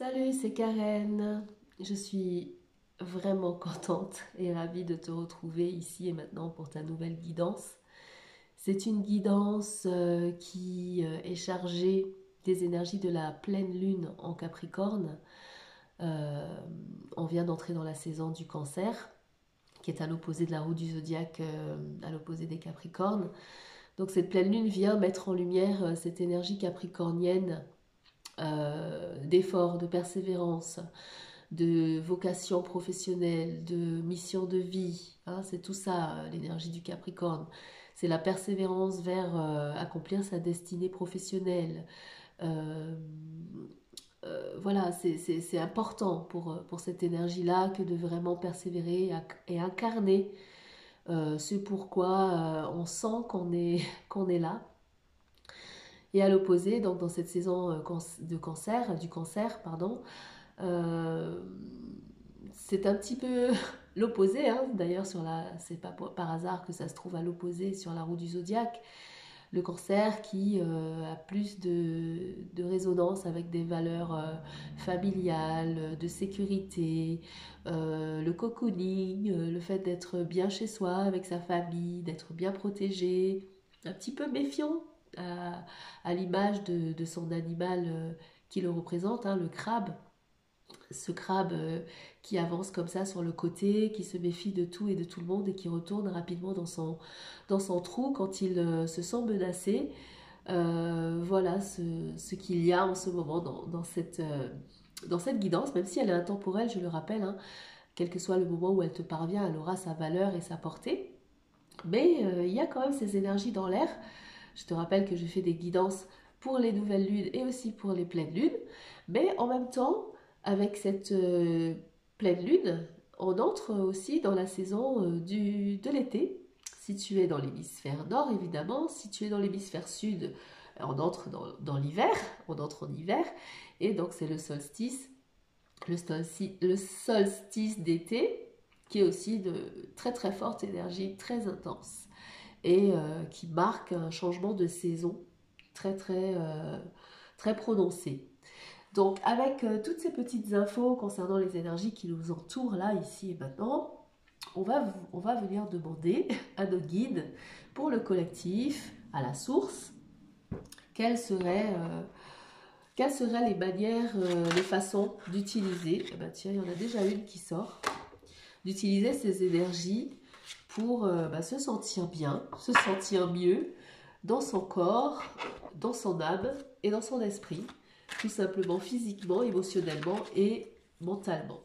Salut, c'est Karen. Je suis vraiment contente et ravie de te retrouver ici et maintenant pour ta nouvelle guidance. C'est une guidance qui est chargée des énergies de la pleine lune en Capricorne. Euh, on vient d'entrer dans la saison du Cancer, qui est à l'opposé de la roue du zodiaque, à l'opposé des Capricornes. Donc cette pleine lune vient mettre en lumière cette énergie capricornienne d'effort, de persévérance, de vocation professionnelle, de mission de vie. Hein, c'est tout ça, l'énergie du Capricorne. C'est la persévérance vers accomplir sa destinée professionnelle. Euh, voilà, c'est important pour cette énergie-là que de vraiment persévérer et incarner ce pourquoi on sent qu'on est là. Et à l'opposé, donc dans cette saison de cancer, du cancer, pardon, euh, c'est un petit peu l'opposé, hein. D'ailleurs, c'est pas par hasard que ça se trouve à l'opposé sur la roue du zodiaque. Le cancer qui a plus de résonance avec des valeurs familiales, de sécurité, le cocooning, le fait d'être bien chez soi avec sa famille, d'être bien protégé, un petit peu méfiant à l'image de son animal qui le représente, hein, le crabe. Ce crabe qui avance comme ça sur le côté, qui se méfie de tout et de tout le monde et qui retourne rapidement dans son trou quand il se sent menacé. Voilà ce qu'il y a en ce moment dans cette guidance, même si elle est intemporelle, je le rappelle, hein, quel que soit le moment où elle te parvient, elle aura sa valeur et sa portée. Mais il y a quand même ces énergies dans l'air. Je te rappelle que je fais des guidances pour les nouvelles lunes et aussi pour les pleines lunes. Mais en même temps, avec cette pleine lune, on entre aussi dans la saison de l'été. Si tu es dans l'hémisphère nord, évidemment. Si tu es dans l'hémisphère sud, on entre dans l'hiver. On entre en hiver. Et donc, c'est le solstice d'été, qui est aussi de très très forte énergie, très intense et qui marque un changement de saison très très très prononcé. Donc avec toutes ces petites infos concernant les énergies qui nous entourent là, ici et maintenant, on va venir demander à nos guides pour le collectif, à la source, quelles seraient les manières, les façons d'utiliser, eh ben tiens, il y en a déjà une qui sort, d'utiliser ces énergies pour se sentir bien, se sentir mieux dans son corps, dans son âme et dans son esprit, tout simplement physiquement, émotionnellement et mentalement.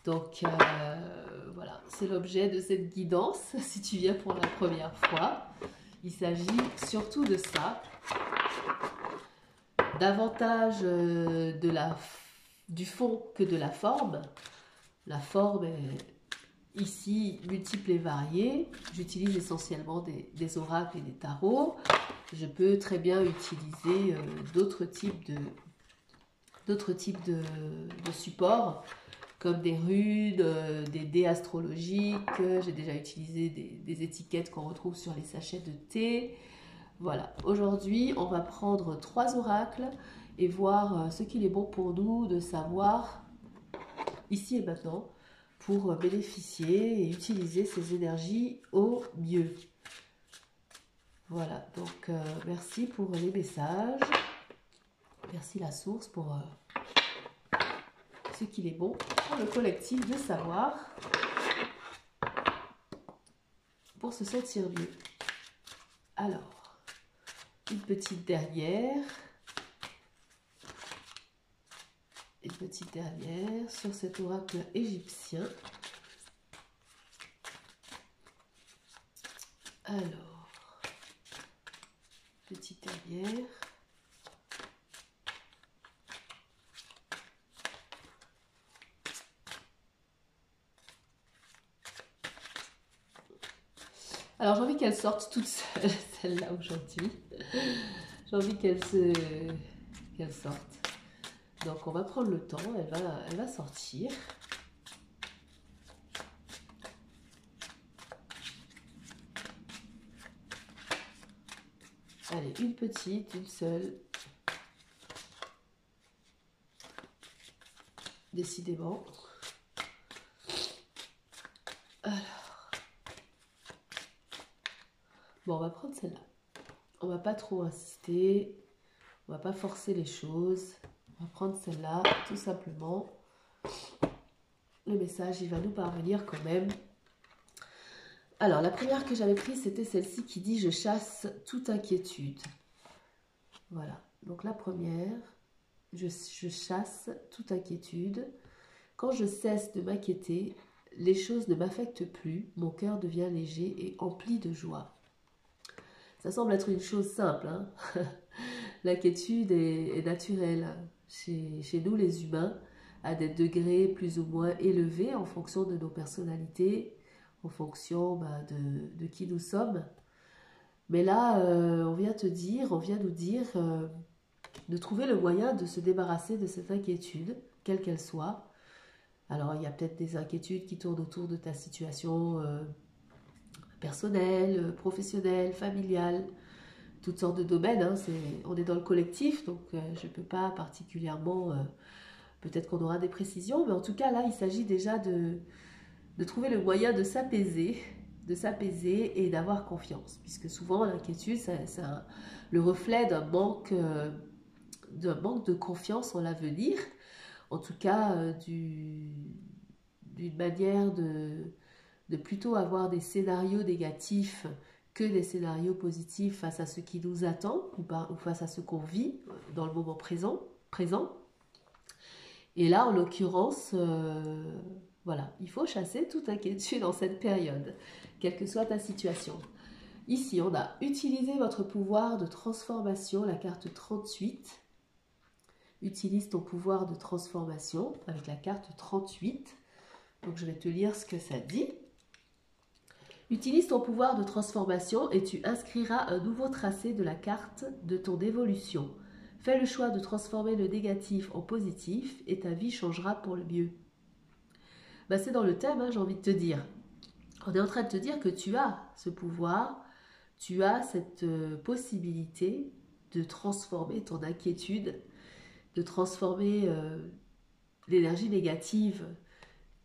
Donc voilà, c'est l'objet de cette guidance. Si tu viens pour la première fois, il s'agit surtout de ça, davantage du fond que de la forme. La forme est ici multiples et variés. J'utilise essentiellement des oracles et des tarots. Je peux très bien utiliser d'autres types de supports comme des runes, des dés astrologiques. J'ai déjà utilisé des étiquettes qu'on retrouve sur les sachets de thé. Voilà, aujourd'hui on va prendre 3 oracles et voir ce qu'il est bon pour nous de savoir ici et maintenant pour bénéficier et utiliser ces énergies au mieux. Voilà, donc merci pour les messages. Merci la source pour ce qu'il est bon pour le collectif de savoir, pour se sentir mieux. Alors, une petite dernière sur cet oracle égyptien. Alors, petite dernière. Alors j'ai envie qu'elle sorte toute seule, celle-là aujourd'hui. J'ai envie qu'elle sorte. Donc on va prendre le temps, elle va sortir. Allez, une petite, une seule. décidément. Alors. Bon, on va prendre celle-là. On va pas trop insister. On va pas forcer les choses. On va prendre celle-là, tout simplement. Le message, il va nous parvenir quand même. Alors, la première que j'avais prise, c'était celle-ci qui dit « Je chasse toute inquiétude ». Voilà. Donc, la première, je chasse toute inquiétude. Quand je cesse de m'inquiéter, les choses ne m'affectent plus. Mon cœur devient léger et empli de joie. Ça semble être une chose simple, hein. L'inquiétude est naturelle chez nous les humains, à des degrés plus ou moins élevés en fonction de nos personnalités, en fonction de qui nous sommes. Mais là, on vient nous dire de trouver le moyen de se débarrasser de cette inquiétude, quelle qu'elle soit. Alors, il y a peut-être des inquiétudes qui tournent autour de ta situation personnelle, professionnelle, familiale, toutes sortes de domaines, hein, on est dans le collectif, donc je ne peux pas particulièrement, peut-être qu'on aura des précisions, mais en tout cas là, il s'agit déjà de trouver le moyen de s'apaiser et d'avoir confiance, puisque souvent l'inquiétude, c'est le reflet d'un manque de confiance en l'avenir, en tout cas d'une manière de plutôt avoir des scénarios négatifs que des scénarios positifs face à ce qui nous attend ou face à ce qu'on vit dans le moment présent. Et là, en l'occurrence, voilà, il faut chasser toute inquiétude en cette période, quelle que soit ta situation. Ici, on a utilisé votre pouvoir de transformation, la carte 38. Utilise ton pouvoir de transformation avec la carte 38. Donc, je vais te lire ce que ça dit. Utilise ton pouvoir de transformation et tu inscriras un nouveau tracé de la carte de ton évolution. Fais le choix de transformer le négatif en positif et ta vie changera pour le mieux. Ben, c'est dans le thème, hein, j'ai envie de te dire. On est en train de te dire que tu as ce pouvoir, tu as cette possibilité de transformer ton inquiétude, de transformer l'énergie négative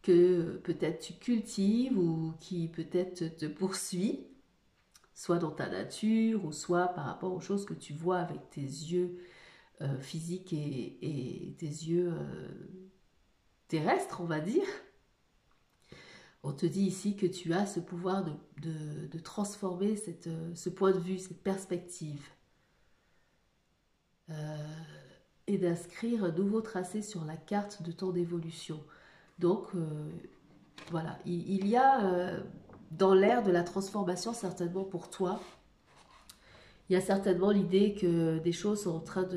que peut-être tu cultives ou qui peut-être te poursuit, soit dans ta nature ou soit par rapport aux choses que tu vois avec tes yeux physiques et tes yeux terrestres, on va dire. On te dit ici que tu as ce pouvoir de transformer ce point de vue, cette perspective. Et d'inscrire un nouveau tracé sur la carte de ton évolution. Donc, voilà, il y a dans l'ère de la transformation, certainement pour toi, il y a certainement l'idée que des choses sont en train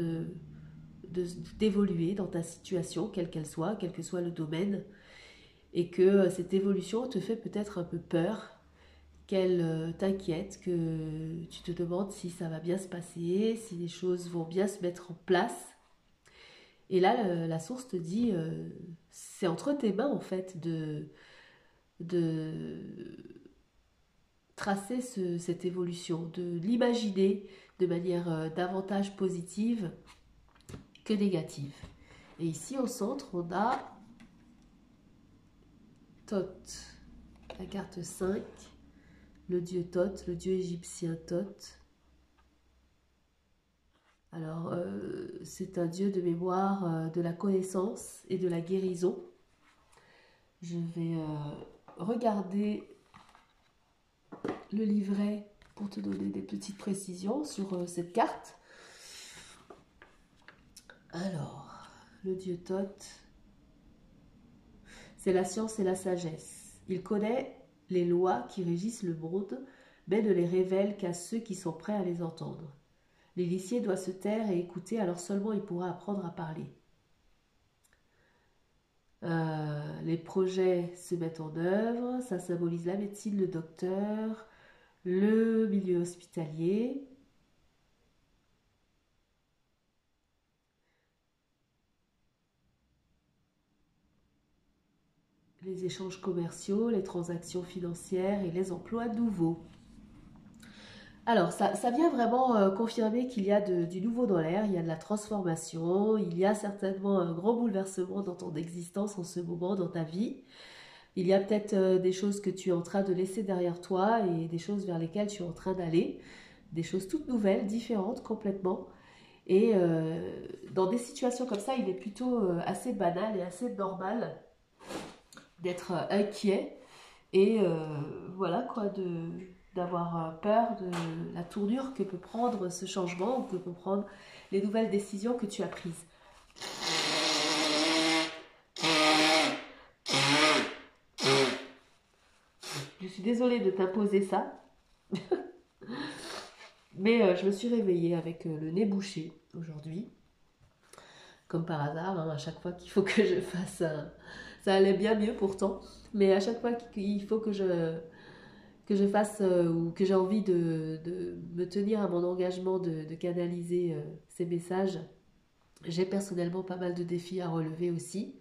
d'évoluer dans ta situation, quelle qu'elle soit, quel que soit le domaine, et que cette évolution te fait peut-être un peu peur, qu'elle t'inquiète, que tu te demandes si ça va bien se passer, si les choses vont bien se mettre en place. Et là, la source te dit, c'est entre tes mains en fait de tracer cette évolution, de l'imaginer de manière davantage positive que négative. Et ici au centre, on a Thoth, la carte 5, le dieu Thoth, le dieu égyptien Thoth. Alors, c'est un dieu de mémoire, de la connaissance et de la guérison. Je vais regarder le livret pour te donner des petites précisions sur cette carte. Alors, le dieu Thoth, c'est la science et la sagesse. Il connaît les lois qui régissent le monde, mais ne les révèle qu'à ceux qui sont prêts à les entendre. L'initié doit se taire et écouter, alors seulement il pourra apprendre à parler. Les projets se mettent en œuvre, ça symbolise la médecine, le docteur, le milieu hospitalier. Les échanges commerciaux, les transactions financières et les emplois nouveaux. Alors, ça vient vraiment confirmer qu'il y a du nouveau dans l'air, il y a de la transformation, il y a certainement un grand bouleversement dans ton existence en ce moment, dans ta vie. Il y a peut-être des choses que tu es en train de laisser derrière toi et des choses vers lesquelles tu es en train d'aller, des choses toutes nouvelles, différentes complètement. Et dans des situations comme ça, il est plutôt assez banal et assez normal d'être inquiet et voilà quoi, d'avoir peur de la tournure que peut prendre ce changement ou que peut prendre les nouvelles décisions que tu as prises. Je suis désolée de t'imposer ça, mais je me suis réveillée avec le nez bouché aujourd'hui, comme par hasard, hein, à chaque fois qu'il faut que je fasse ça allait bien mieux pourtant, mais à chaque fois qu'il faut que je fasse ou que j'ai envie de me tenir à mon engagement de canaliser ces messages, j'ai personnellement pas mal de défis à relever aussi.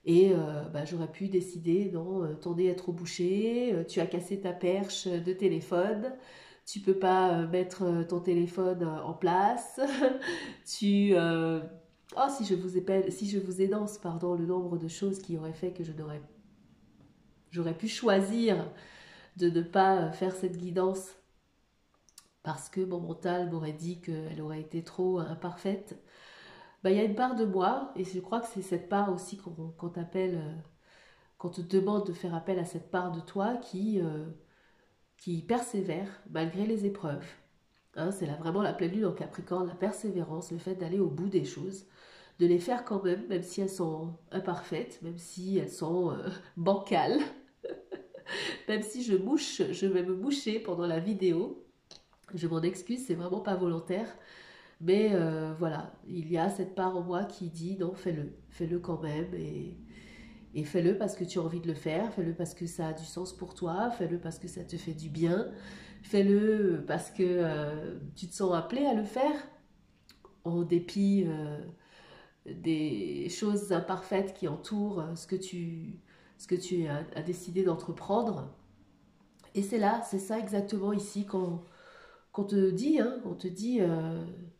Et bah, j'aurais pu décider, non, ton nez est trop bouché, tu as cassé ta perche de téléphone, tu peux pas mettre ton téléphone en place, tu... Oh, si je vous énonce, pardon, le nombre de choses qui auraient fait que j'aurais pu choisir de ne pas faire cette guidance parce que mon mental m'aurait dit qu'elle aurait été trop imparfaite. Bah, il y a une part de moi, et je crois que c'est cette part aussi qu'on t'appelle, qu'on te demande de faire appel à cette part de toi qui persévère malgré les épreuves. Hein, c'est là vraiment la pleine lune en Capricorne, la persévérance, le fait d'aller au bout des choses, de les faire quand même, même si elles sont imparfaites, même si elles sont bancales, même si je vais me moucher pendant la vidéo. Je m'en excuse, c'est vraiment pas volontaire. Mais voilà, il y a cette part en moi qui dit non, fais-le quand même et fais-le parce que tu as envie de le faire, fais-le parce que ça a du sens pour toi, fais-le parce que ça te fait du bien, fais-le parce que tu te sens appelé à le faire en dépit des choses imparfaites qui entourent ce que tu as décidé d'entreprendre. Et c'est là, c'est ça exactement ici qu'on te dit, hein, on te dit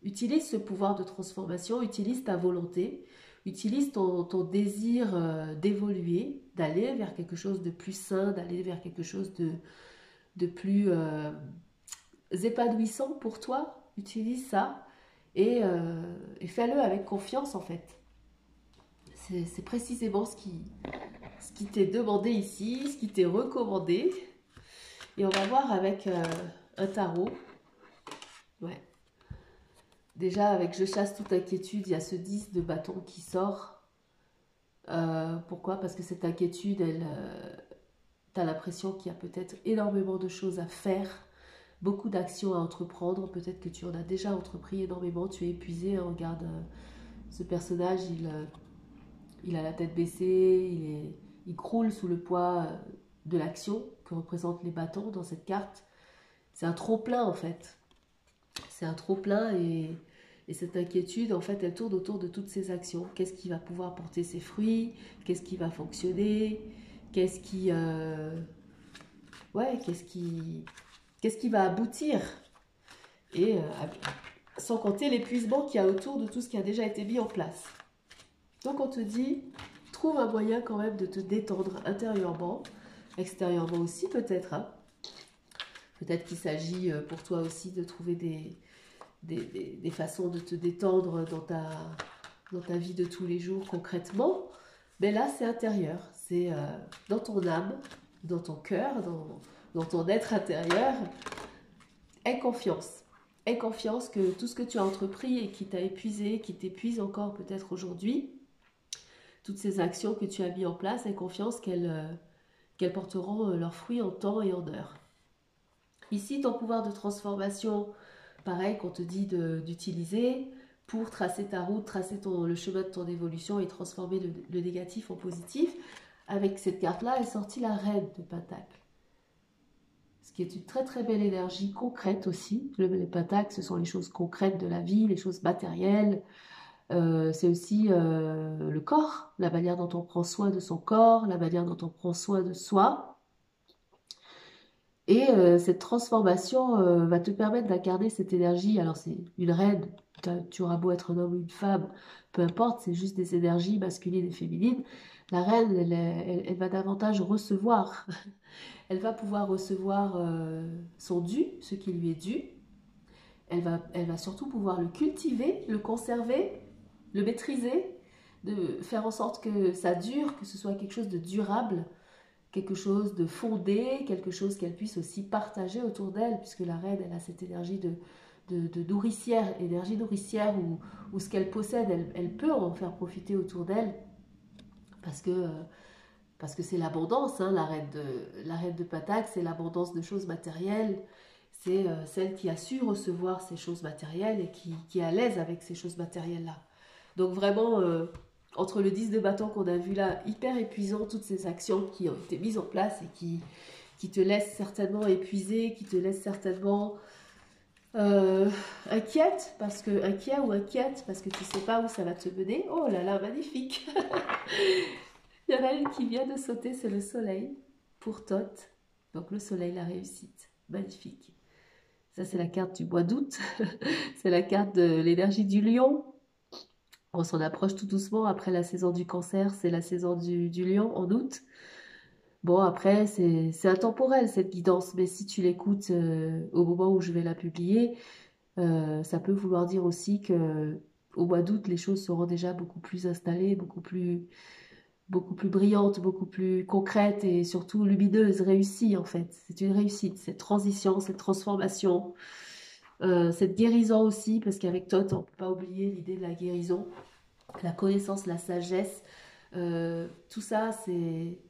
utilise ce pouvoir de transformation, utilise ta volonté, utilise ton désir d'évoluer, d'aller vers quelque chose de plus sain, d'aller vers quelque chose de plus épanouissant pour toi. Utilise ça et fais-le avec confiance en fait. C'est précisément ce qui t'est demandé ici, ce qui t'est recommandé. Et on va voir avec un tarot. Ouais. Déjà, avec je chasse toute inquiétude, il y a ce 10 de bâton qui sort. Pourquoi? Parce que cette inquiétude, tu as l'impression qu'il y a peut-être énormément de choses à faire, beaucoup d'actions à entreprendre. Peut-être que tu en as déjà entrepris énormément, tu es épuisé. Hein, regarde ce personnage, il a la tête baissée, il croule sous le poids de l'action que représentent les bâtons dans cette carte. C'est un trop-plein en fait. C'est un trop-plein et cette inquiétude, en fait, elle tourne autour de toutes ces actions. Qu'est-ce qui va pouvoir porter ses fruits? Qu'est-ce qui va fonctionner? Qu'est-ce qui, ouais, qu'est-ce qui va aboutir? Et sans compter l'épuisement qu'il y a autour de tout ce qui a déjà été mis en place. Donc on te dit, trouve un moyen quand même de te détendre intérieurement, extérieurement aussi peut-être. Hein. Peut-être qu'il s'agit pour toi aussi de trouver des façons de te détendre dans ta vie de tous les jours concrètement. Mais là, c'est intérieur. C'est dans ton âme, dans ton cœur, dans ton être intérieur. Aie confiance. Aie confiance que tout ce que tu as entrepris et qui t'a épuisé, qui t'épuise encore peut-être aujourd'hui, toutes ces actions que tu as mis en place, aie confiance qu'elles porteront leurs fruits en temps et en heure. Ici, ton pouvoir de transformation, pareil qu'on te dit d'utiliser pour tracer ta route, tracer le chemin de ton évolution et transformer le négatif en positif. Avec cette carte-là est sortie la reine de Pentacle. Ce qui est une très très belle énergie concrète aussi. Les pentacles, ce sont les choses concrètes de la vie, les choses matérielles. C'est aussi le corps, la manière dont on prend soin de son corps, la manière dont on prend soin de soi. Et cette transformation va te permettre d'incarner cette énergie. Alors c'est une reine, tu auras beau être un homme ou une femme, peu importe, c'est juste des énergies masculines et féminines. La reine, elle va davantage recevoir. Elle va pouvoir recevoir son dû, ce qui lui est dû. Elle va surtout pouvoir le cultiver, le conserver, le maîtriser, de faire en sorte que ça dure, que ce soit quelque chose de durable, quelque chose de fondé, quelque chose qu'elle puisse aussi partager autour d'elle, puisque la reine, elle a cette énergie de nourricière, énergie nourricière où ce qu'elle possède, elle peut en faire profiter autour d'elle, parce que parce que c'est l'abondance, hein, la reine de Pataque, c'est l'abondance de choses matérielles, c'est celle qui a su recevoir ces choses matérielles et qui est à l'aise avec ces choses matérielles-là. Donc vraiment, entre le 10 de bâton qu'on a vu là, hyper épuisant, toutes ces actions qui ont été mises en place et qui te laissent certainement épuisé, qui te laissent certainement inquiète, parce que inquiet ou inquiète, parce que tu sais pas où ça va te mener. Oh là là, magnifique. Il y en a une qui vient de sauter, c'est le soleil pour Thoth. Donc le soleil, la réussite. Magnifique. Ça, c'est la carte du mois d'août. C'est la carte de l'énergie du lion. On s'en approche tout doucement. Après la saison du cancer, c'est la saison du lion en août. Bon, après, c'est intemporel cette guidance, mais si tu l'écoutes au moment où je vais la publier, ça peut vouloir dire aussi que au mois d'août, les choses seront déjà beaucoup plus installées, beaucoup plus brillantes, beaucoup plus concrètes et surtout lumineuses, réussies en fait. C'est une réussite, cette transition, cette transformation, cette guérison aussi, parce qu'avec Thoth, on ne peut pas oublier l'idée de la guérison, la connaissance, la sagesse. Tout ça, c'est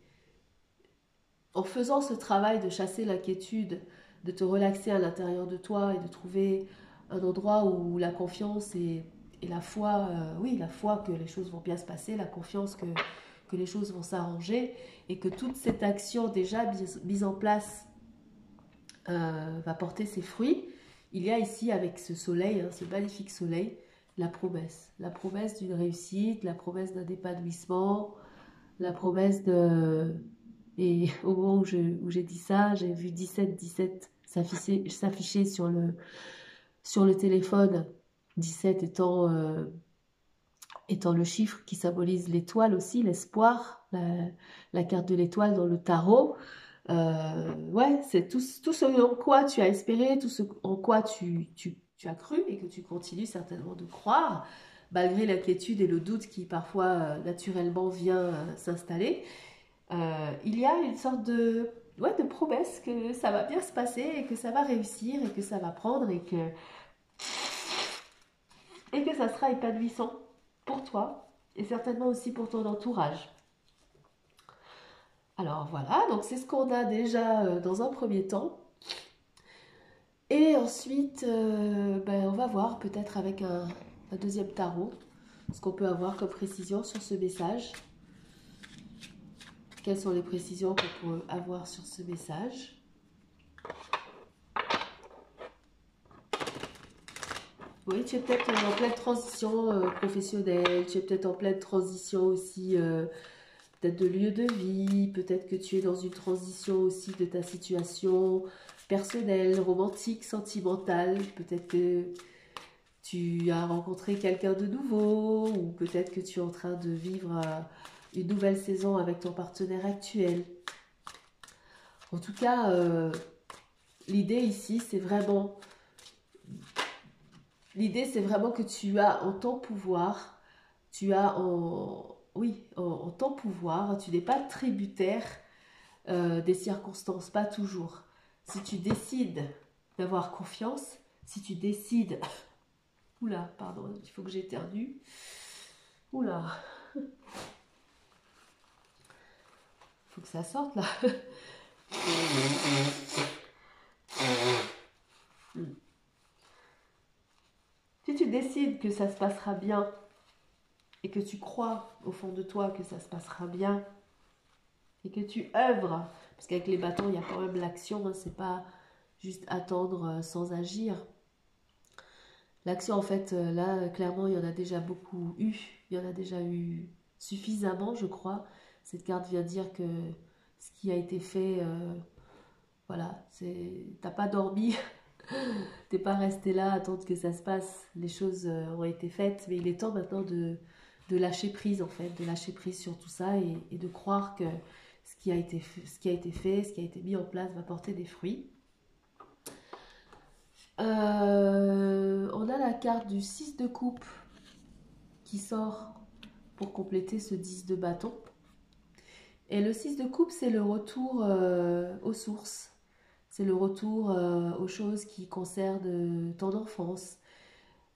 en faisant ce travail de chasser l'inquiétude, de te relaxer à l'intérieur de toi et de trouver un endroit où la confiance et la foi, oui, la foi que les choses vont bien se passer, la confiance que les choses vont s'arranger et que toute cette action déjà mise en place va porter ses fruits. Il y a ici avec ce soleil, hein, ce magnifique soleil, la promesse d'une réussite, la promesse d'un épanouissement, la promesse de... Et au moment où j'ai dit ça, j'ai vu 17 s'afficher sur le téléphone. 17 étant le chiffre qui symbolise l'étoile aussi, l'espoir, la carte de l'étoile dans le tarot. Ouais, c'est tout ce en quoi tu as espéré, tout ce en quoi tu as cru et que tu continues certainement de croire, malgré l'inquiétude et le doute qui parfois naturellement vient s'installer. Il y a une sorte ouais, de promesse que ça va bien se passer et que ça va réussir et que ça va prendre et que ça sera épanouissant pour toi et certainement aussi pour ton entourage. Alors voilà, donc c'est ce qu'on a déjà dans un premier temps. Et ensuite, ben, on va voir peut-être avec un deuxième tarot ce qu'on peut avoir comme précision sur ce message. Quelles sont les précisions qu'on peut avoir sur ce message? Oui, tu es peut-être en pleine transition professionnelle, tu es peut-être en pleine transition aussi peut-être de lieu de vie, peut-être que tu es dans une transition aussi de ta situation personnelle, romantique, sentimentale, peut-être que tu as rencontré quelqu'un de nouveau ou peut-être que tu es en train de vivre une nouvelle saison avec ton partenaire actuel. En tout cas, l'idée ici, c'est vraiment... L'idée, c'est vraiment que tu as en ton pouvoir, tu as en... Oui, en ton pouvoir, tu n'es pas tributaire des circonstances, pas toujours. Si tu décides d'avoir confiance, si tu décides... Oula, pardon, il faut que j'éternue. Oula. Il faut que ça sorte là. Si tu décides que ça se passera bien et que tu crois au fond de toi que ça se passera bien et que tu œuvres, parce qu'avec les bâtons, il y a quand même l'action, hein, c'est pas juste attendre sans agir. L'action, en fait, là, clairement, il y en a déjà beaucoup eu. Il y en a déjà eu suffisamment, je crois. Cette carte vient dire que ce qui a été fait Voilà, t'as pas dormi, t'es pas resté là à attendre que ça se passe. Les choses ont été faites, mais il est temps maintenant de lâcher prise en fait, de lâcher prise sur tout ça et de croire que ce qui a été fait, ce qui a été mis en place va porter des fruits. On a la carte du 6 de coupe qui sort pour compléter ce 10 de bâton. Et le 6 de coupe, c'est le retour aux sources. C'est le retour aux choses qui concernent ton enfance.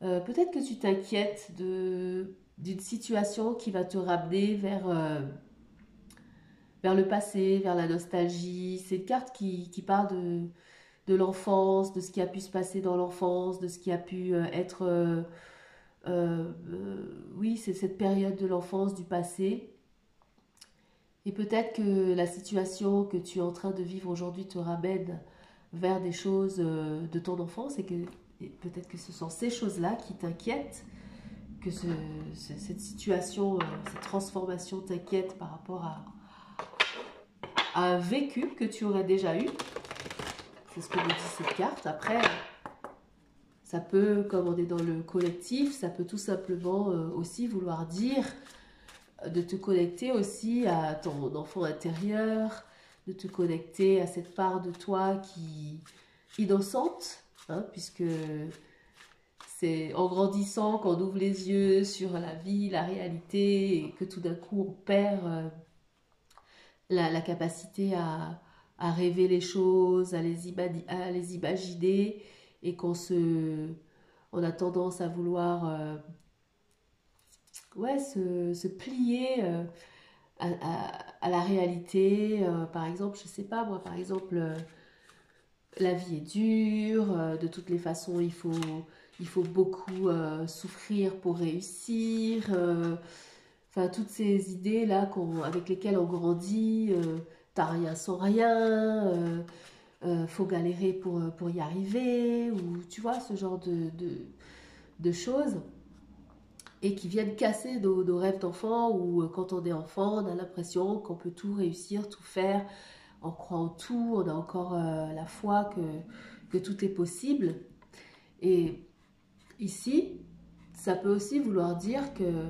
Peut-être que tu t'inquiètes d'une situation qui va te ramener vers le passé, vers la nostalgie. C'est une carte qui parle de l'enfance, de ce qui a pu se passer dans l'enfance, de ce qui a pu être... oui, c'est cette période de l'enfance, du passé. Et peut-être que la situation que tu es en train de vivre aujourd'hui te ramène vers des choses de ton enfance et que peut-être que ce sont ces choses-là qui t'inquiètent, que cette situation, cette transformation t'inquiète par rapport à un vécu que tu aurais déjà eu. C'est ce que me dit cette carte. Après, ça peut, comme on est dans le collectif, ça peut tout simplement aussi vouloir dire de te connecter aussi à ton enfant intérieur, de te connecter à cette part de toi qui est innocente, hein, puisque c'est en grandissant qu'on ouvre les yeux sur la vie, la réalité, et que tout d'un coup on perd la capacité à rêver les choses, à les imaginer, et on a tendance à vouloir ouais, se plier à la réalité. Par exemple, je sais pas moi, par exemple, la vie est dure, de toutes les façons, il faut beaucoup souffrir pour réussir. Enfin, toutes ces idées-là avec lesquelles on grandit, t'as rien sans rien, faut galérer pour y arriver, ou tu vois, ce genre de choses, et qui viennent casser nos rêves d'enfant, où quand on est enfant, on a l'impression qu'on peut tout réussir, tout faire, on croit en tout, on a encore la foi que tout est possible. Et ici, ça peut aussi vouloir dire que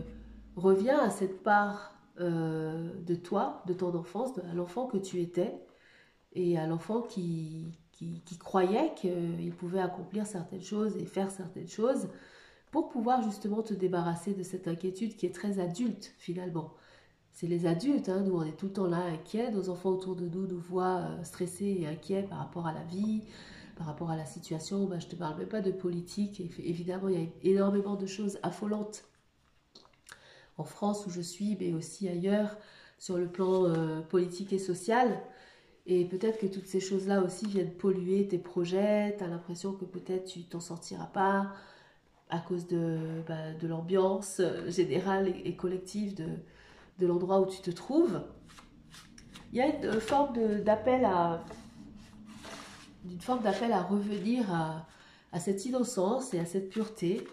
reviens à cette part de toi, de ton enfance, à l'enfant que tu étais, et à l'enfant qui croyait qu'il pouvait accomplir certaines choses et faire certaines choses pour pouvoir justement te débarrasser de cette inquiétude qui est très adulte finalement. C'est les adultes, hein, nous on est tout le temps là inquiets, nos enfants autour de nous nous voient stressés et inquiets par rapport à la vie, par rapport à la situation. Ben, je ne te parle même pas de politique, évidemment il y a énormément de choses affolantes en France où je suis, mais aussi ailleurs, sur le plan politique et social. Et peut-être que toutes ces choses-là aussi viennent polluer tes projets, tu as l'impression que peut-être tu t'en sortiras pas à cause de l'ambiance générale et collective de l'endroit où tu te trouves. Il y a une forme d'appel à revenir à cette innocence et à cette pureté.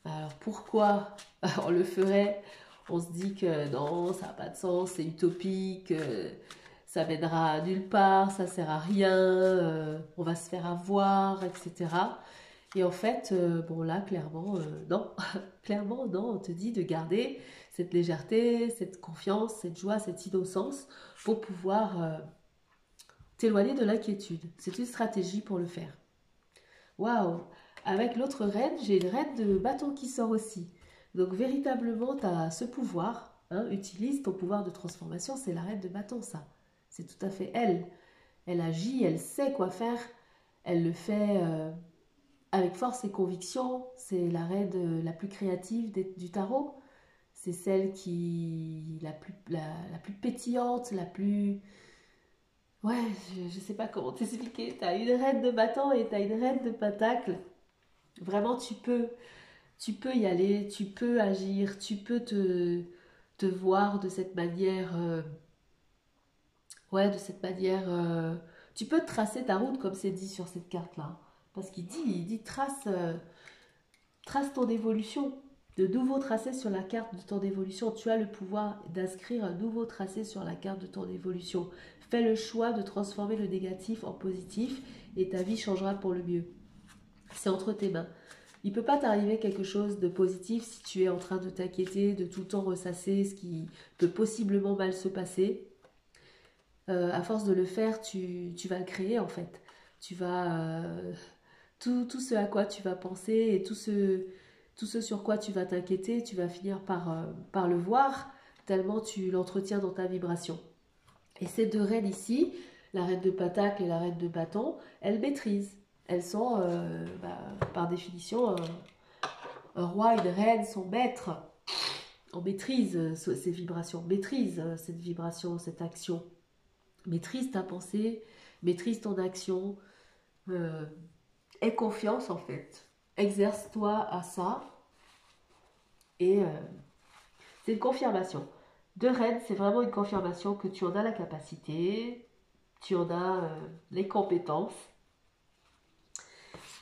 Alors pourquoi on le ferait? On se dit que non, ça n'a pas de sens, c'est utopique, ça mènera nulle part, ça sert à rien, on va se faire avoir, etc. Et en fait, bon là, clairement, non. Clairement, non, on te dit de garder cette légèreté, cette confiance, cette joie, cette innocence pour pouvoir t'éloigner de l'inquiétude. C'est une stratégie pour le faire. Waouh! Avec l'autre reine, j'ai une reine de bâton qui sort aussi. Donc véritablement, tu as ce pouvoir, hein, utilise ton pouvoir de transformation, c'est la reine de bâton, ça. C'est tout à fait elle. Elle agit, elle sait quoi faire, elle le fait avec force et conviction. C'est la reine la plus créative du tarot. C'est celle la plus pétillante, la plus... Ouais, je sais pas comment t'expliquer. T'as une reine de bâton et t'as une reine de pentacle. Vraiment, tu peux y aller, tu peux agir, tu peux te voir de cette manière, ouais, de cette manière, tu peux tracer ta route comme c'est dit sur cette carte-là. Parce il dit trace ton évolution. de nouveaux tracés sur la carte de ton évolution. Tu as le pouvoir d'inscrire un nouveau tracé sur la carte de ton évolution. Fais le choix de transformer le négatif en positif et ta vie changera pour le mieux. C'est entre tes mains. Il ne peut pas t'arriver quelque chose de positif si tu es en train de t'inquiéter, de tout le temps ressasser ce qui peut possiblement mal se passer. À force de le faire, tu vas le créer en fait. Tu vas... tout ce à quoi tu vas penser et tout ce sur quoi tu vas t'inquiéter, tu vas finir par le voir, tellement tu l'entretiens dans ta vibration. Et ces deux reines ici, la reine de pentacle et la reine de bâton, elles maîtrisent. Elles sont, par définition, un roi et une reine sont maîtres. On maîtrise ces vibrations, maîtrise cette vibration, cette action. Maîtrise ta pensée, maîtrise ton action. Aie confiance en fait. Exerce-toi à ça. Et c'est une confirmation. Deux reines, c'est vraiment une confirmation que tu en as la capacité, tu en as les compétences.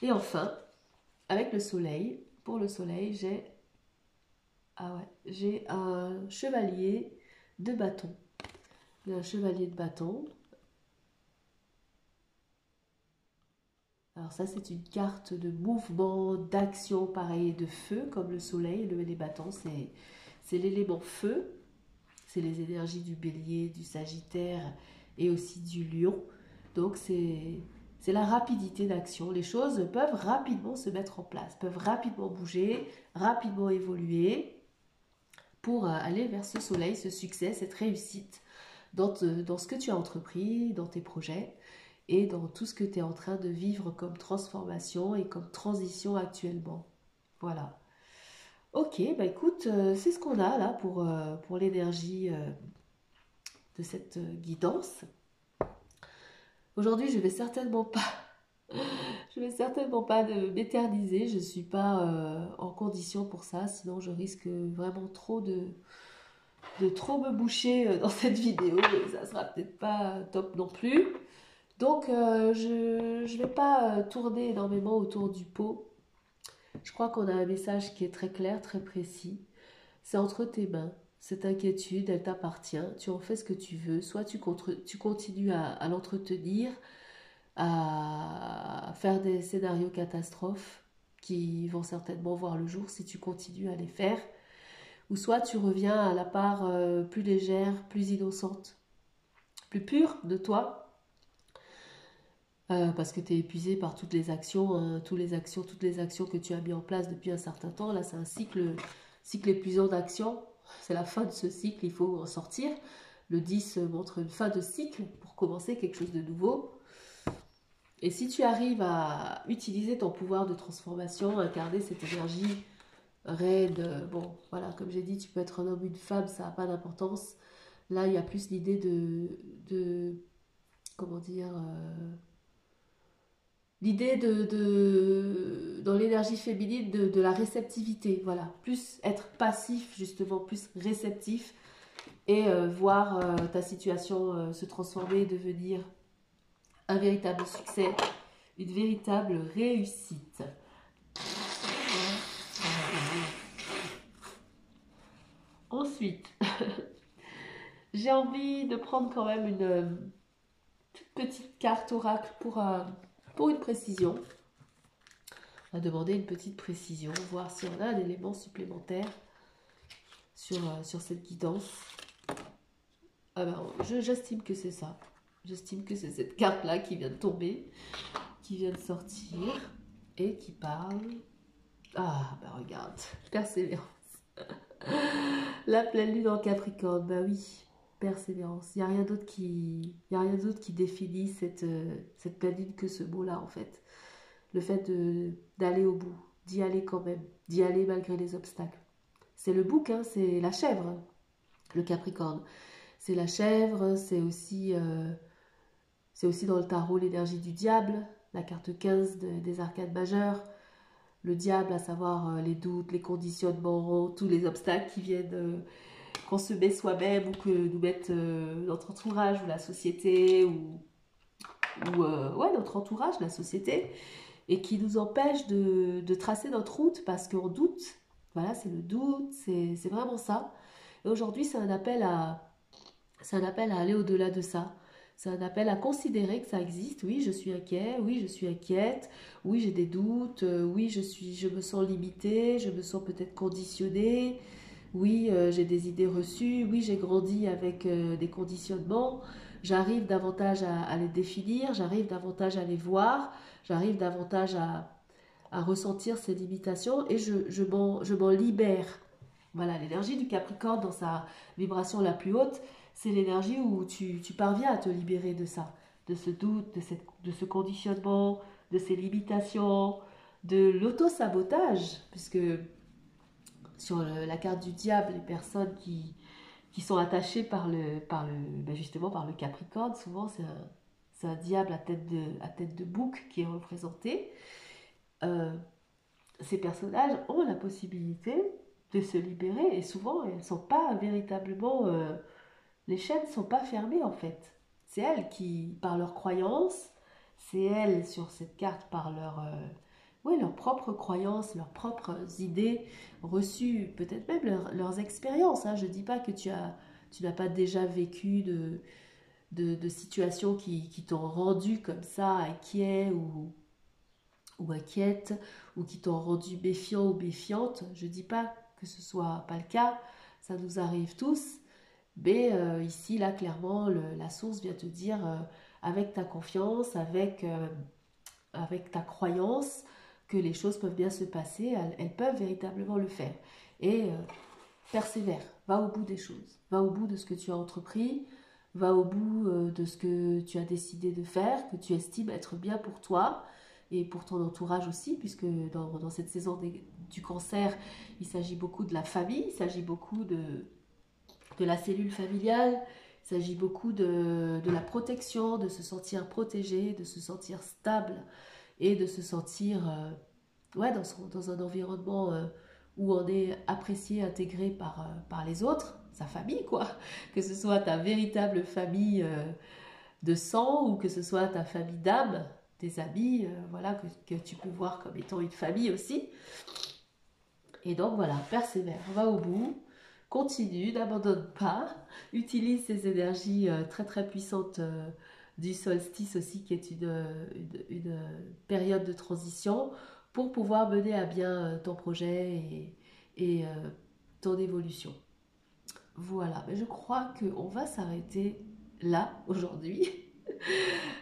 Et enfin, avec le soleil, pour le soleil, j'ai un chevalier de bâton. Un chevalier de bâton. Alors ça, c'est une carte de mouvement, d'action, pareil, de feu, comme le soleil. Les bâtons, c'est l'élément feu. C'est les énergies du bélier, du sagittaire et aussi du lion. Donc c'est la rapidité d'action. Les choses peuvent rapidement se mettre en place, peuvent rapidement bouger, rapidement évoluer pour aller vers ce soleil, ce succès, cette réussite dans ce que tu as entrepris, dans tes projets et dans tout ce que tu es en train de vivre comme transformation et comme transition actuellement. Voilà. Ok, bah écoute, c'est ce qu'on a là pour l'énergie de cette guidance. Aujourd'hui, je vais certainement pas m'éterniser. Je suis pas en condition pour ça, sinon je risque vraiment de trop me boucher dans cette vidéo et ça sera peut-être pas top non plus. Donc, je vais pas tourner énormément autour du pot. Je crois qu'on a un message qui est très clair, très précis. C'est entre tes mains. Cette inquiétude, elle t'appartient. Tu en fais ce que tu veux. Soit tu continues à l'entretenir, à faire des scénarios catastrophes qui vont certainement voir le jour si tu continues à les faire. Ou soit tu reviens à la part plus légère, plus innocente, plus pure de toi. Parce que tu es épuisé par toutes les actions, toutes les actions que tu as mis en place depuis un certain temps. Là, c'est un cycle épuisant d'actions. C'est la fin de ce cycle, il faut en sortir. Le 10 montre une fin de cycle pour commencer quelque chose de nouveau. Et si tu arrives à utiliser ton pouvoir de transformation, incarner cette énergie raide, bon, voilà, comme j'ai dit, tu peux être un homme ou une femme, ça n'a pas d'importance. Là, il y a plus l'idée comment dire... l'idée dans l'énergie féminine de la réceptivité, voilà, plus être passif justement, plus réceptif et voir ta situation se transformer, devenir un véritable succès, une véritable réussite. Ensuite, j'ai envie de prendre quand même une toute petite carte oracle pour une précision. On va demander une petite précision, voir si on a un élément supplémentaire sur cette guidance. Alors, j'estime que c'est ça. J'estime que c'est cette carte-là qui vient de tomber, qui vient de sortir et qui parle... Ah, bah regarde, persévérance. La pleine lune en Capricorne, bah oui, persévérance. Il n'y a rien d'autre qui définit cette pleine lune que ce mot-là, en fait. Le fait d'aller au bout, d'y aller quand même, d'y aller malgré les obstacles. C'est le bouc, hein, c'est la chèvre, le Capricorne. C'est la chèvre, c'est aussi dans le tarot l'énergie du diable, la carte 15 des arcades majeures. Le diable, à savoir les doutes, les conditionnements, tous les obstacles qui viennent qu'on se met soi-même ou que nous mette notre entourage ou la société ou notre entourage, la société, et qui nous empêche de tracer notre route parce qu'on doute Voilà, c'est le doute, c'est vraiment ça. Et aujourd'hui, c'est un appel à aller au-delà de ça. C'est un appel à considérer que ça existe. Oui, je suis inquiet. Oui, je suis inquiète. Oui, j'ai des doutes. Oui, je me sens limitée. Je me sens peut-être conditionnée. Oui, j'ai des idées reçues. Oui, j'ai grandi avec des conditionnements. J'arrive davantage à les définir. J'arrive davantage à les voir. J'arrive davantage à ressentir ces limitations et je m'en libère. Voilà, l'énergie du Capricorne dans sa vibration la plus haute, c'est l'énergie où tu parviens à te libérer de ça, de ce doute, de ce conditionnement, de ces limitations, de l'auto-sabotage, puisque sur la carte du diable, les personnes qui sont attachées justement par le Capricorne, souvent c'est un diable à tête de bouc qui est représenté. Euh, Ces personnages ont la possibilité de se libérer et souvent elles sont pas véritablement les chaînes sont pas fermées en fait. C'est elles qui par leurs croyances, c'est elles sur cette carte par leurs propres croyances, leurs propres idées reçues, peut-être même leurs expériences, hein. Je dis pas que tu n'as pas déjà vécu de situations qui t'ont rendu comme ça inquiet ou inquiète, ou qui t'ont rendu méfiant ou méfiante. Je ne dis pas que ce soit pas le cas, ça nous arrive tous, mais ici, là, clairement, la source vient te dire, avec ta confiance, avec ta croyance, que les choses peuvent bien se passer, elles peuvent véritablement le faire. Et persévère, va au bout des choses, va au bout de ce que tu as entrepris, va au bout de ce que tu as décidé de faire, que tu estimes être bien pour toi et pour ton entourage aussi, puisque dans cette saison du cancer, il s'agit beaucoup de la famille, il s'agit beaucoup de la cellule familiale, il s'agit beaucoup de la protection, de se sentir protégé, de se sentir stable et de se sentir ouais, dans un environnement où on est apprécié, intégré par les autres, sa famille quoi, que ce soit ta véritable famille de sang ou que ce soit ta famille d'âme, tes amis, voilà, que tu peux voir comme étant une famille aussi. Et donc voilà, persévère, va au bout, continue, n'abandonne pas, utilise ces énergies très très puissantes du solstice aussi, qui est une période de transition, pour pouvoir mener à bien ton projet et ton évolution. Voilà, mais je crois qu'on va s'arrêter là aujourd'hui.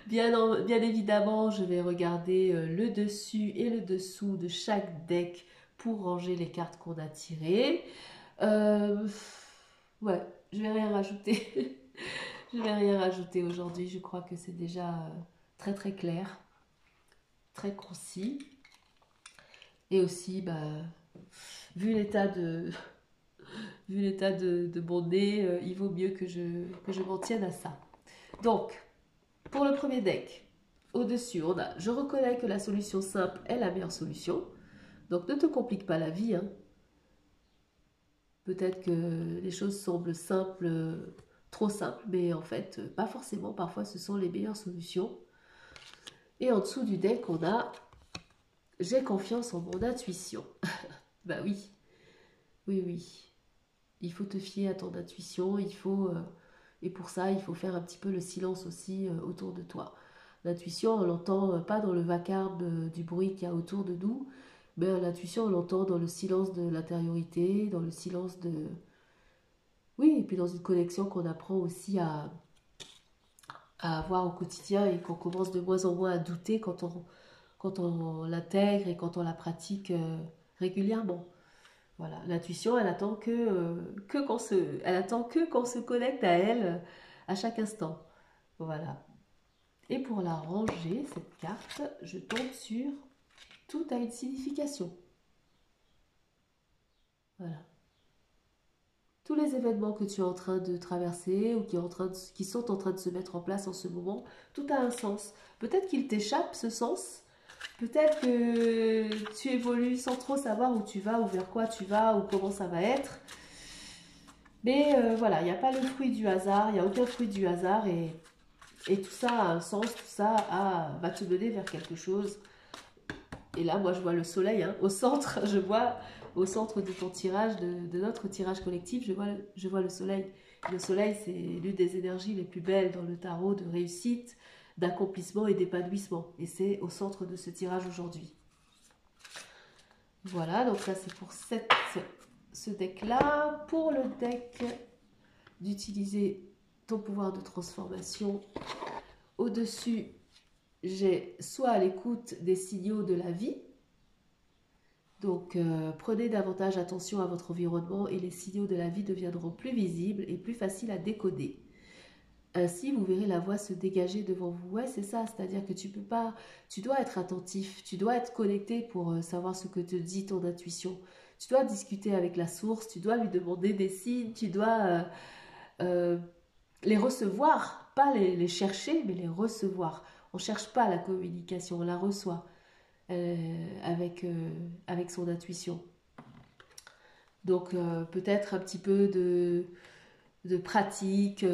Bien évidemment, je vais regarder le dessus et le dessous de chaque deck pour ranger les cartes qu'on a tirées. Euh, ouais, je vais rien rajouter. Je vais rien rajouter aujourd'hui. Je crois que c'est déjà très très clair, très concis. Et aussi, bah, vu l'état de, vu l'état de mon nez, il vaut mieux que je m'en tienne à ça. Donc, pour le premier deck, au-dessus, on a « Je reconnais que la solution simple est la meilleure solution ». Donc, ne te complique pas la vie, hein. Peut-être que les choses semblent simples, trop simples, mais en fait, pas forcément. Parfois, ce sont les meilleures solutions. Et en dessous du deck, on a « J'ai confiance en mon intuition ». Bah oui, oui, oui. Il faut te fier à ton intuition, et pour ça, il faut faire un petit peu le silence aussi autour de toi. L'intuition, on l'entend pas dans le vacarme du bruit qu'il y a autour de nous, mais l'intuition, on l'entend dans le silence de l'intériorité, dans le silence de... Oui, et puis dans une connexion qu'on apprend aussi à avoir au quotidien et qu'on commence de moins en moins à douter quand on l'intègre et quand on la pratique régulièrement. Voilà, l'intuition, elle attend que qu'on se connecte à elle à chaque instant. Voilà. Et pour la ranger, cette carte, je tombe sur tout a une signification. Voilà. Tous les événements que tu es en train de traverser ou qui sont en train de se mettre en place en ce moment, tout a un sens. Peut-être qu'il t'échappe ce sens. Peut-être que tu évolues sans trop savoir où tu vas, ou vers quoi tu vas, ou comment ça va être. Mais voilà, il n'y a pas le fruit du hasard, il n'y a aucun fruit du hasard et tout ça a un sens, tout ça va te mener vers quelque chose. Et là, moi, je vois le soleil, hein, au centre, je vois au centre de ton tirage, de notre tirage collectif, je vois le soleil. Le soleil, c'est l'une des énergies les plus belles dans le tarot de réussite, d'accomplissement et d'épanouissement. Et c'est au centre de ce tirage aujourd'hui. Voilà, donc ça c'est pour ce deck-là. Pour le deck, d'utiliser ton pouvoir de transformation. Au-dessus, j'ai soit à l'écoute des signaux de la vie. Donc, prenez davantage attention à votre environnement et les signaux de la vie deviendront plus visibles et plus faciles à décoder. Ainsi, vous verrez la voie se dégager devant vous. Ouais, c'est ça, c'est-à-dire que tu dois être attentif, tu dois être connecté pour savoir ce que te dit ton intuition. Tu dois discuter avec la source, tu dois lui demander des signes, tu dois les recevoir, pas les chercher, mais les recevoir. On ne cherche pas la communication, on la reçoit avec son intuition. Donc, peut-être un petit peu de pratique,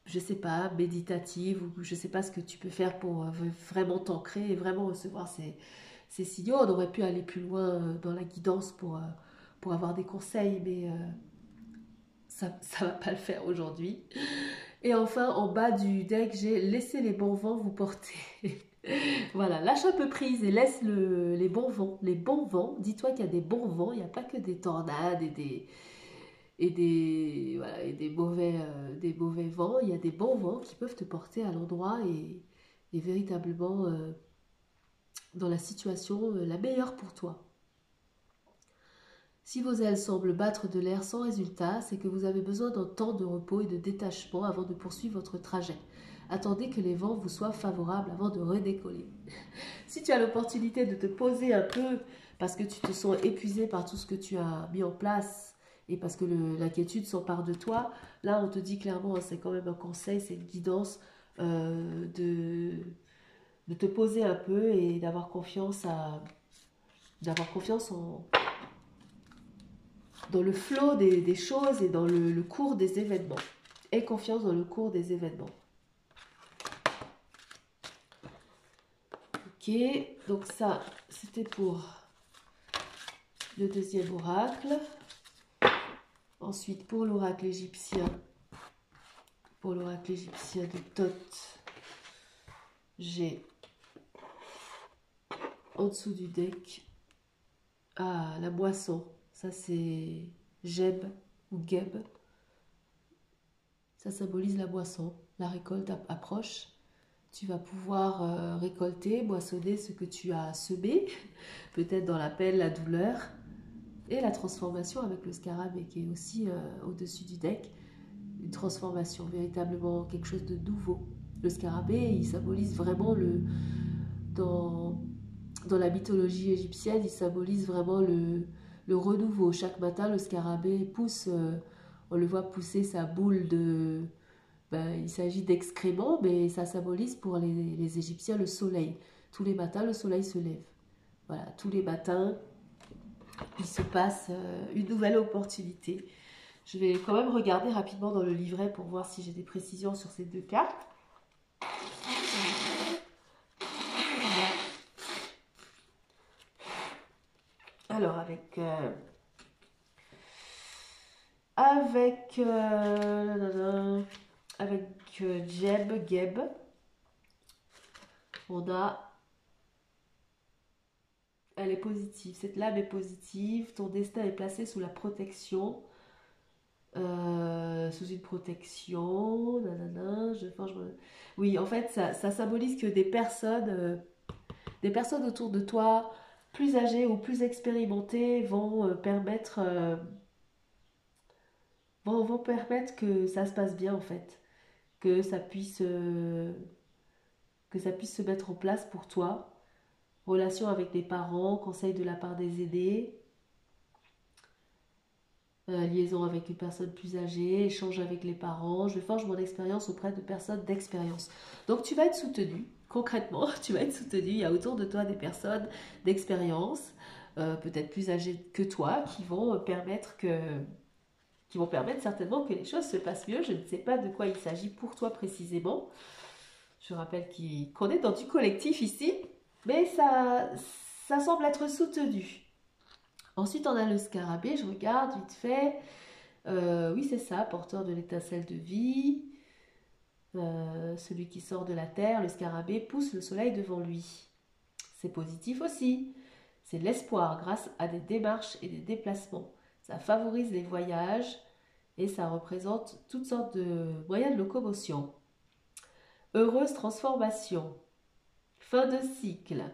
je sais pas, méditative, ou je sais pas ce que tu peux faire pour vraiment t'ancrer et vraiment recevoir ces signaux. On aurait pu aller plus loin dans la guidance pour avoir des conseils, mais ça ne va pas le faire aujourd'hui. Et enfin, en bas du deck, j'ai laissé les bons vents vous porter. Voilà, lâche un peu prise et laisse les bons vents. Les bons vents, dis-toi qu'il y a des bons vents, il n'y a pas que des tornades voilà, et des mauvais vents. Il y a des bons vents qui peuvent te porter à l'endroit et véritablement dans la situation la meilleure pour toi. Si vos ailes semblent battre de l'air sans résultat, c'est que vous avez besoin d'un temps de repos et de détachement avant de poursuivre votre trajet. Attendez que les vents vous soient favorables avant de redécoller. Si tu as l'opportunité de te poser un peu parce que tu te sens épuisé par tout ce que tu as mis en place et parce que l'inquiétude s'empare de toi, là on te dit clairement, c'est quand même un conseil, c'est une guidance de te poser un peu et d'avoir confiance dans le flot des choses et dans le cours des événements. Aie confiance dans le cours des événements. Ok, donc ça, c'était pour le deuxième oracle. Ensuite, pour l'oracle égyptien de Thoth, j'ai en dessous du deck la moisson. Ça, c'est Geb ou Geb. Ça symbolise la moisson. La récolte approche. Tu vas pouvoir récolter, moissonner ce que tu as semé, peut-être dans la peine, la douleur, et la transformation avec le scarabée qui est aussi au-dessus du deck. Une transformation, véritablement quelque chose de nouveau. Le scarabée, il symbolise vraiment dans la mythologie égyptienne, il symbolise vraiment le renouveau. Chaque matin, le scarabée pousse, on le voit pousser sa boule de... il s'agit d'excréments, mais ça symbolise pour les Égyptiens le soleil. Tous les matins, le soleil se lève. Voilà, tous les matins, il se passe une nouvelle opportunité. Je vais quand même regarder rapidement dans le livret pour voir si j'ai des précisions sur ces deux cartes. Alors, Geb, elle est positive, cette lame est positive, ton destin est placé sous la protection, sous une protection, oui, en fait, ça symbolise que des personnes autour de toi, plus âgées ou plus expérimentées, vont permettre que ça se passe bien, en fait, que ça puisse se mettre en place pour toi. Relation avec les parents, conseil de la part des aînés, liaison avec une personne plus âgée, échange avec les parents. Je forge mon expérience auprès de personnes d'expérience. Donc tu vas être soutenu, concrètement, tu vas être soutenu. Il y a autour de toi des personnes d'expérience, peut-être plus âgées que toi, qui vont permettre certainement que les choses se passent mieux. Je ne sais pas de quoi il s'agit pour toi précisément. Je rappelle qu'on est dans du collectif ici, mais ça semble être soutenu. Ensuite, on a le scarabée, je regarde vite fait. Oui, c'est ça, porteur de l'étincelle de vie. Celui qui sort de la terre, le scarabée, pousse le soleil devant lui. C'est positif aussi. C'est l'espoir grâce à des démarches et des déplacements. Ça favorise les voyages et ça représente toutes sortes de moyens de locomotion. Heureuse transformation. Fin de cycle.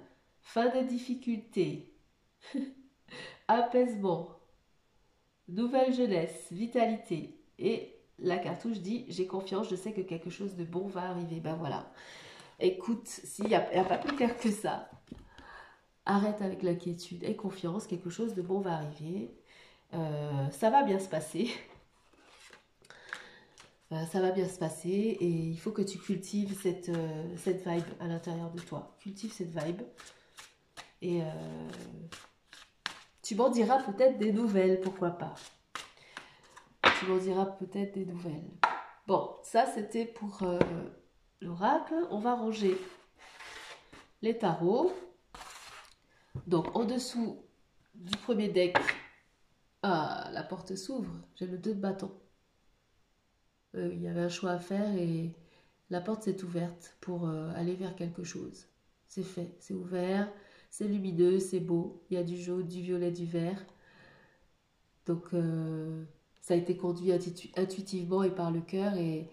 Fin des difficultés. Apaisement. Nouvelle jeunesse. Vitalité. Et la cartouche dit « J'ai confiance, je sais que quelque chose de bon va arriver. » Ben voilà. Écoute, s'il n'y a pas plus clair que ça. Arrête avec l'inquiétude. Aie confiance, quelque chose de bon va arriver. Ça va bien se passer. Ça va bien se passer et il faut que tu cultives cette vibe à l'intérieur de toi. Cultive cette vibe. Et tu m'en diras peut-être des nouvelles, pourquoi pas. Tu m'en diras peut-être des nouvelles. Bon, ça c'était pour l'oracle. On va ranger les tarots. Donc en dessous du premier deck, la porte s'ouvre. J'ai le 2 de bâton. Il y avait un choix à faire et la porte s'est ouverte pour aller vers quelque chose. C'est fait, c'est ouvert, c'est lumineux, c'est beau. Il y a du jaune, du violet, du vert. Donc ça a été conduit intuitivement et par le cœur et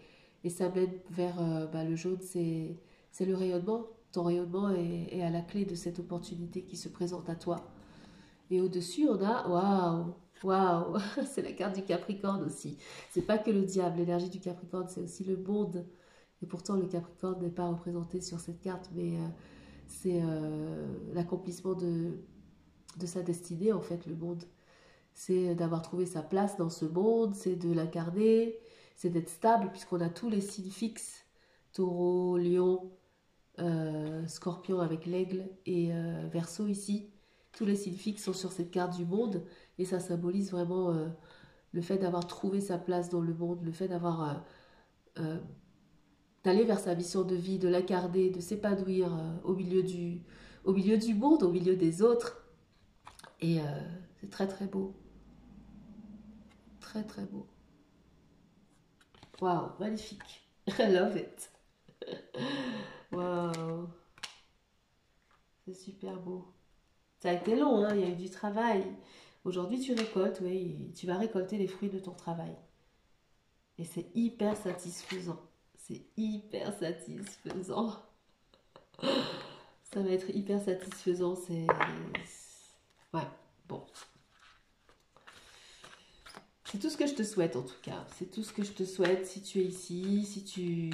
ça mène vers le jaune, c'est le rayonnement. Ton rayonnement est à la clé de cette opportunité qui se présente à toi. Et au-dessus, on a, waouh, waouh, c'est la carte du Capricorne aussi. C'est pas que le diable, l'énergie du Capricorne, c'est aussi le monde. Et pourtant, le Capricorne n'est pas représenté sur cette carte, mais c'est l'accomplissement de sa destinée, en fait, le monde. C'est d'avoir trouvé sa place dans ce monde, c'est de l'incarner, c'est d'être stable, puisqu'on a tous les signes fixes. Taureau, Lion, Scorpion avec l'aigle et Verseau ici. Tous les signes fixes sont sur cette carte du monde et ça symbolise vraiment le fait d'avoir trouvé sa place dans le monde, le fait d'avoir d'aller vers sa mission de vie, de l'incarner, de s'épanouir au milieu du monde, au milieu des autres. Et c'est très très beau. Très très beau. Waouh, magnifique. I love it. Waouh. C'est super beau. Ça a été long, hein, il y a eu du travail. Aujourd'hui, tu récoltes, oui, tu vas récolter les fruits de ton travail. Et c'est hyper satisfaisant. C'est hyper satisfaisant. Ça va être hyper satisfaisant. Ouais, bon. C'est tout ce que je te souhaite en tout cas. C'est tout ce que je te souhaite si tu es ici, si tu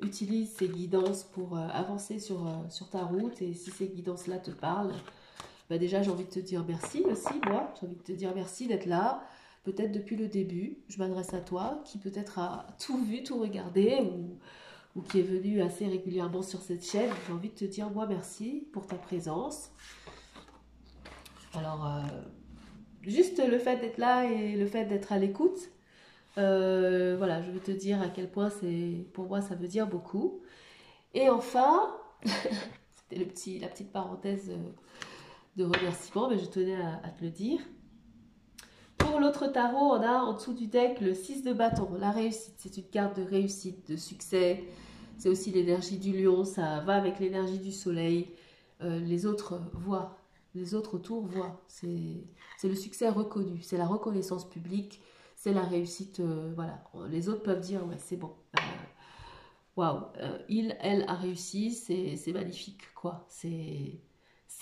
utilises ces guidances pour avancer sur ta route et si ces guidances-là te parlent. Bah déjà, j'ai envie de te dire merci aussi, moi. J'ai envie de te dire merci d'être là. Peut-être depuis le début, je m'adresse à toi qui peut-être a tout vu, tout regardé ou qui est venu assez régulièrement sur cette chaîne. J'ai envie de te dire, moi, merci pour ta présence. Alors, juste le fait d'être là et le fait d'être à l'écoute, voilà, je veux te dire à quel point pour moi, ça veut dire beaucoup. Et enfin, c'était la petite parenthèse de remerciement, mais je tenais à te le dire. Pour l'autre tarot, on a en dessous du deck le 6 de bâton, la réussite. C'est une carte de réussite, de succès. C'est aussi l'énergie du lion, ça va avec l'énergie du soleil. Les autres voient, les autres autour voient. C'est le succès reconnu, c'est la reconnaissance publique, c'est la réussite. Voilà, les autres peuvent dire, ouais, c'est bon. Waouh, elle a réussi, c'est magnifique, quoi. C'est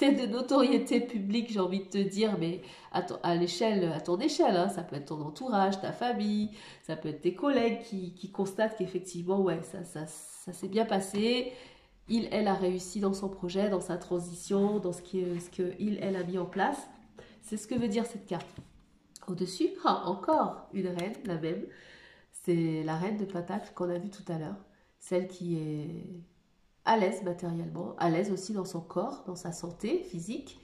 de notoriété publique, j'ai envie de te dire, mais à ton échelle, hein, ça peut être ton entourage, ta famille, ça peut être tes collègues qui constatent qu'effectivement, ouais, ça s'est bien passé. Elle a réussi dans son projet, dans sa transition, dans ce elle a mis en place. C'est ce que veut dire cette carte. Au-dessus, encore une reine, la même. C'est la reine de Pentacle qu'on a vue tout à l'heure. Celle qui est à l'aise matériellement, à l'aise aussi dans son corps, dans sa santé physique.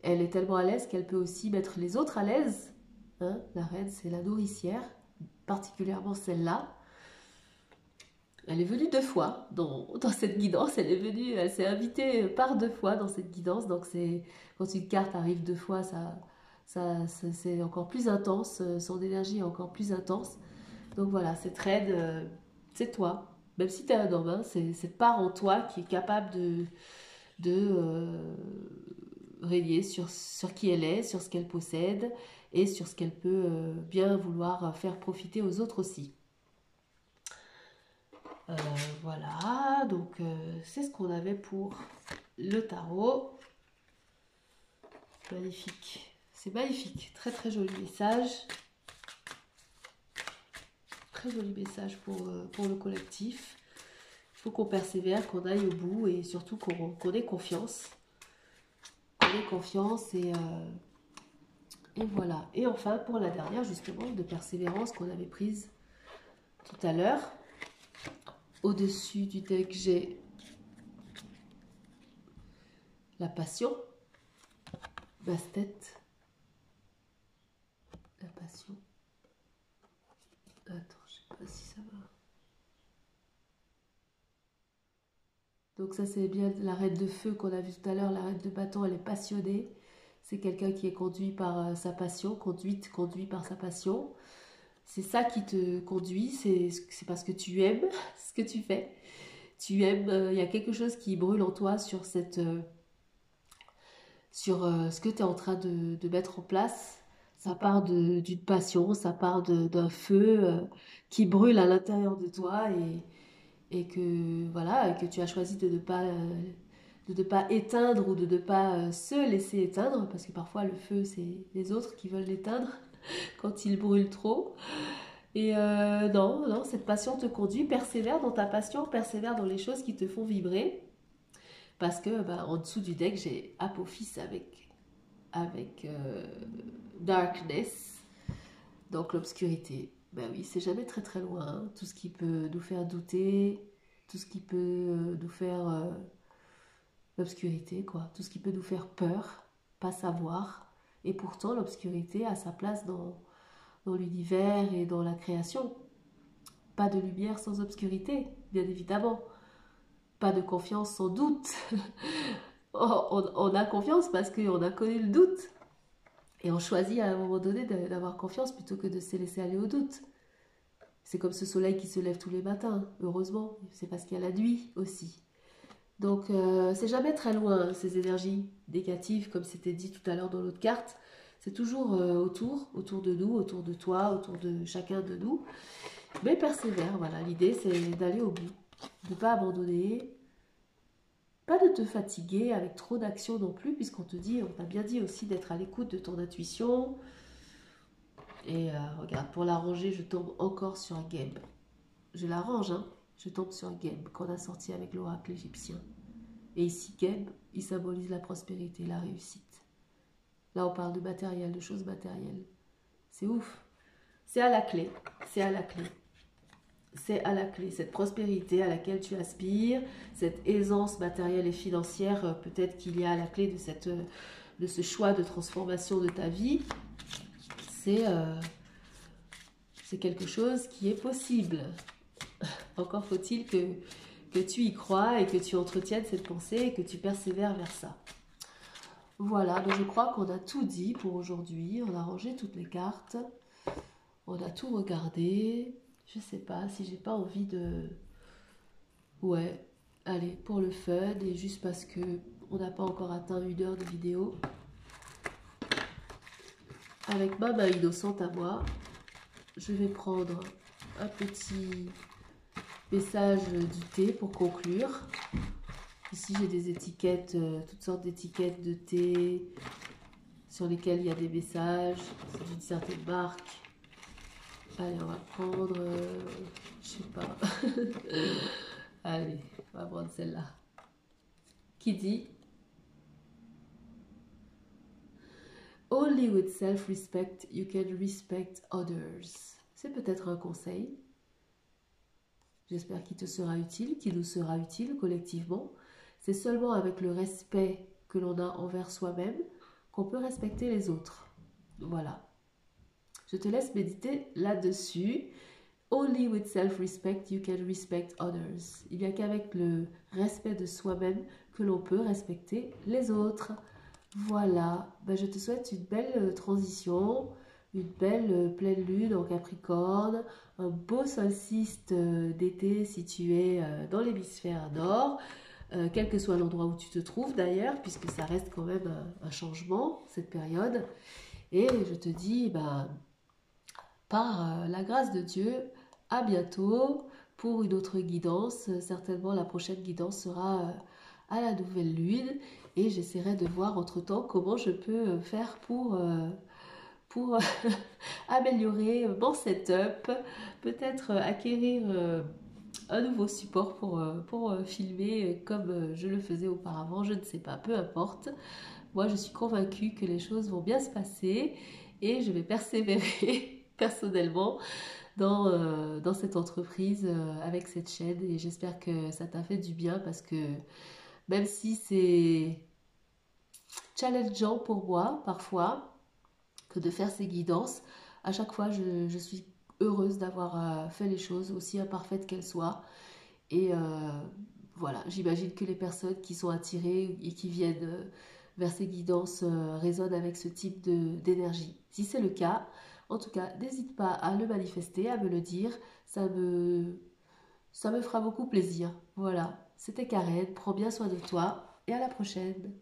Elle est tellement à l'aise qu'elle peut aussi mettre les autres à l'aise. Hein, la reine, c'est la nourricière, particulièrement celle-là. Elle est venue 2 fois dans cette guidance. Elle s'est invitée par 2 fois dans cette guidance. Donc c'est quand une carte arrive 2 fois, c'est encore plus intense. Son énergie est encore plus intense. Donc voilà, cette reine, c'est toi. Même si tu es un homme, hein, c'est cette part en toi qui est capable de régner sur qui elle est, sur ce qu'elle possède et sur ce qu'elle peut bien vouloir faire profiter aux autres aussi. Euh, voilà, donc c'est ce qu'on avait pour le tarot. Magnifique, c'est magnifique, très très joli message. Très joli message pour le collectif. Il faut qu'on persévère, qu'on aille au bout et surtout qu'on ait confiance. Qu'on ait confiance et voilà. Et enfin, pour la dernière, justement, de persévérance qu'on avait prise tout à l'heure. Au-dessus du deck, j'ai la passion. Basse-tête. La passion. Attends, je sais pas si ça va. Donc ça, c'est bien la reine de feu qu'on a vu tout à l'heure. La reine de bâton, elle est passionnée. C'est quelqu'un qui est conduit par sa passion, conduit par sa passion. C'est ça qui te conduit, c'est parce que tu aimes ce que tu fais. Tu aimes, il y a quelque chose qui brûle en toi sur ce que tu es en train de mettre en place. Ça part d'une passion, ça part d'un feu qui brûle à l'intérieur de toi et que voilà, et que tu as choisi de ne pas éteindre ou de ne pas se laisser éteindre, parce que parfois le feu, c'est les autres qui veulent l'éteindre quand il brûle trop. Et non, non, cette passion te conduit, persévère dans ta passion, persévère dans les choses qui te font vibrer, parce que en dessous du deck, j'ai Apophis avec Darkness, donc l'obscurité. Ben oui, c'est jamais très très loin, hein. Tout ce qui peut nous faire douter, tout ce qui peut nous faire l'obscurité, quoi. Tout ce qui peut nous faire peur, pas savoir. Et pourtant, l'obscurité a sa place dans l'univers et dans la création. Pas de lumière sans obscurité, bien évidemment. Pas de confiance sans doute. On a confiance parce qu'on a connu le doute. Et on choisit à un moment donné d'avoir confiance plutôt que de se laisser aller au doute. C'est comme ce soleil qui se lève tous les matins, heureusement. C'est parce qu'il y a la nuit aussi. Donc, c'est jamais très loin, ces énergies négatives, comme c'était dit tout à l'heure dans l'autre carte. C'est toujours autour de nous, autour de toi, autour de chacun de nous. Mais persévère, voilà. L'idée, c'est d'aller au bout. De ne pas abandonner. Pas de te fatiguer avec trop d'actions non plus, puisqu'on t'a bien dit aussi d'être à l'écoute de ton intuition. Et regarde, pour la ranger, je tombe encore sur un Geb. Je la range, hein. Je tombe sur un Geb qu'on a sorti avec l'oracle égyptien. Et ici, Geb, il symbolise la prospérité, la réussite. Là, on parle de matériel, de choses matérielles. C'est ouf. C'est à la clé. C'est à la clé. C'est à la clé. Cette prospérité à laquelle tu aspires, cette aisance matérielle et financière, peut-être qu'il y a à la clé de ce choix de transformation de ta vie. C'est quelque chose qui est possible. Encore faut-il que tu y crois et que tu entretiennes cette pensée et que tu persévères vers ça. Voilà, donc je crois qu'on a tout dit pour aujourd'hui. On a rangé toutes les cartes. On a tout regardé. Je sais pas si j'ai pas envie de... Ouais, allez, pour le fun et juste parce que on n'a pas encore atteint 1 heure de vidéo. Avec ma main innocente à moi, je vais prendre un petit message du thé pour conclure. Ici, j'ai des étiquettes, toutes sortes d'étiquettes de thé sur lesquelles il y a des messages. C'est d'une certaine marque. Allez, on va prendre, je sais pas. Allez, on va prendre celle-là. Qui dit Only with self-respect you can respect others. C'est peut-être un conseil. J'espère qu'il te sera utile, qu'il nous sera utile collectivement. C'est seulement avec le respect que l'on a envers soi-même qu'on peut respecter les autres. Voilà. Je te laisse méditer là-dessus. Only with self-respect you can respect others. Il n'y a qu'avec le respect de soi-même que l'on peut respecter les autres. Voilà, ben, je te souhaite une belle transition, une belle pleine lune en Capricorne, un beau solstice d'été si tu es dans l'hémisphère nord, quel que soit l'endroit où tu te trouves d'ailleurs, puisque ça reste quand même un changement, cette période. Et je te dis, ben, par la grâce de Dieu, à bientôt pour une autre guidance. Certainement, la prochaine guidance sera à la nouvelle lune et j'essaierai de voir entre-temps comment je peux faire pour améliorer mon setup, peut-être acquérir un nouveau support pour filmer comme je le faisais auparavant, je ne sais pas, peu importe. Moi, je suis convaincue que les choses vont bien se passer et je vais persévérer personnellement dans cette entreprise avec cette chaîne et j'espère que ça t'a fait du bien parce que même si c'est challengeant pour moi parfois que de faire ces guidances, à chaque fois je suis heureuse d'avoir fait les choses aussi imparfaites qu'elles soient et voilà, j'imagine que les personnes qui sont attirées et qui viennent vers ces guidances résonnent avec ce type d'énergie. Si c'est le cas, en tout cas, n'hésite pas à le manifester, à me le dire. Ça me, ça me fera beaucoup plaisir. Voilà, c'était Karen. Prends bien soin de toi et à la prochaine.